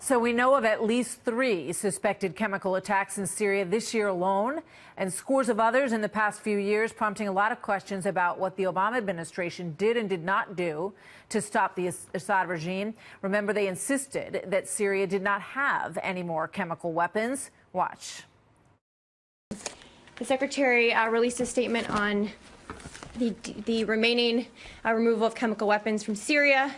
So we know of at least 3 suspected chemical attacks in Syria this year alone, and scores of others in the past few years, prompting a lot of questions about what the Obama administration did and did not do to stop the Assad regime. Remember, they insisted that Syria did not have any more chemical weapons. Watch. The secretary released a statement on the remaining removal of chemical weapons from Syria.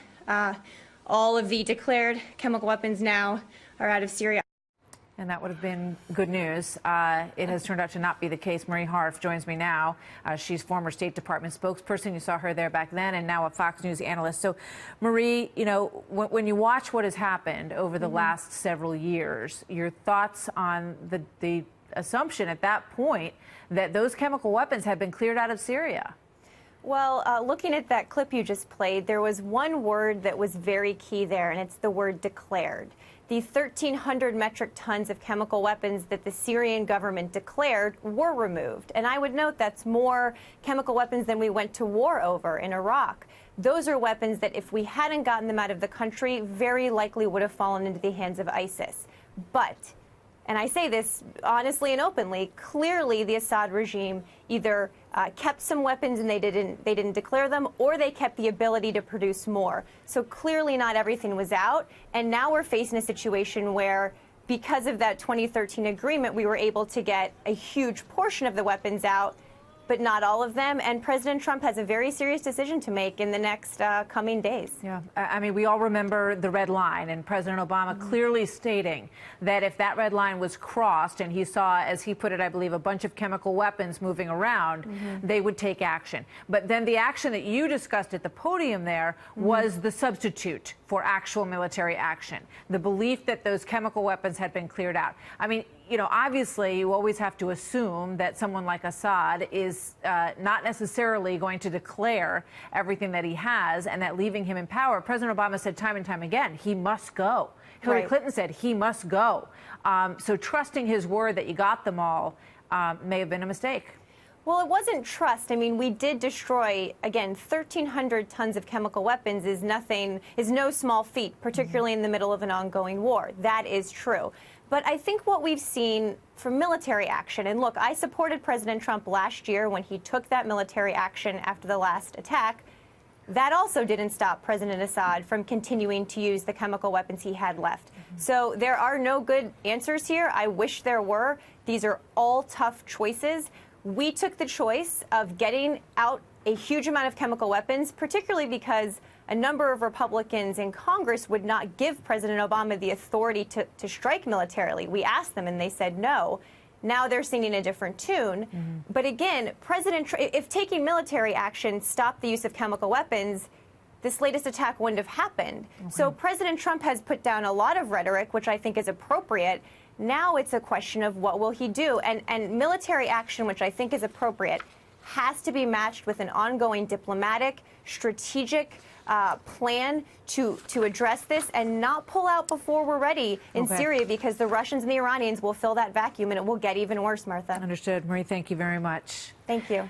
All of the declared chemical weapons now are out of Syria. And that would have been good news. It has turned out to not be the case. Marie Harf joins me now. She's former State Department spokesperson. You saw her there back then, and now a Fox News analyst. So, Marie, you know, when you watch what has happened over the last several years, your thoughts on the assumption at that point that those chemical weapons had been cleared out of Syria? Well, looking at that clip you just played, there was one word that was very key there, and it's the word declared. The 1,300 metric tons of chemical weapons that the Syrian government declared were removed. And I would note that's more chemical weapons than we went to war over in Iraq. Those are weapons that if we hadn't gotten them out of the country, very likely would have fallen into the hands of ISIS. But, and I say this honestly and openly, clearly the Assad regime either kept some weapons and they didn't declare them, or they kept the ability to produce more. So clearly not everything was out, and now we're facing a situation where, because of that 2013 agreement, we were able to get a huge portion of the weapons out, but not all of them. And President Trump has a very serious decision to make in the next coming days. Yeah, I mean, we all remember the red line, and President Obama clearly stating that if that red line was crossed and he saw, as he put it, I believe, a bunch of chemical weapons moving around, they would take action. But then the action that you discussed at the podium there was the substitute for actual military action, the belief that those chemical weapons had been cleared out. I mean, you know, obviously, you always have to assume that someone like Assad is not necessarily going to declare everything that he has, and that leaving him in power, President Obama said time and time again, he must go. Hillary Clinton said he must go. So trusting his word that you got them all may have been a mistake. Well, it wasn't trust. I mean, we did destroy, again, 1,300 tons of chemical weapons is no small feat, particularly in the middle of an ongoing war. That is true. But I think what we've seen from military action, and look, I supported President Trump last year when he took that military action after the last attack. That also didn't stop President Assad from continuing to use the chemical weapons he had left. So there are no good answers here. I wish there were. These are all tough choices. We took the choice of getting out a huge amount of chemical weapons, particularly because a number of Republicans in Congress would not give President Obama the authority to strike militarily. We asked them and they said no. Now they're singing a different tune. But again, if taking military action stopped the use of chemical weapons, this latest attack wouldn't have happened. So President Trump has put down a lot of rhetoric, which I think is appropriate. Now it's a question of what will he do. And military action, which I think is appropriate, has to be matched with an ongoing diplomatic, strategic plan to address this and not pull out before we're ready in Syria, because the Russians and the Iranians will fill that vacuum and it will get even worse, Martha. Understood. Marie, thank you very much. Thank you.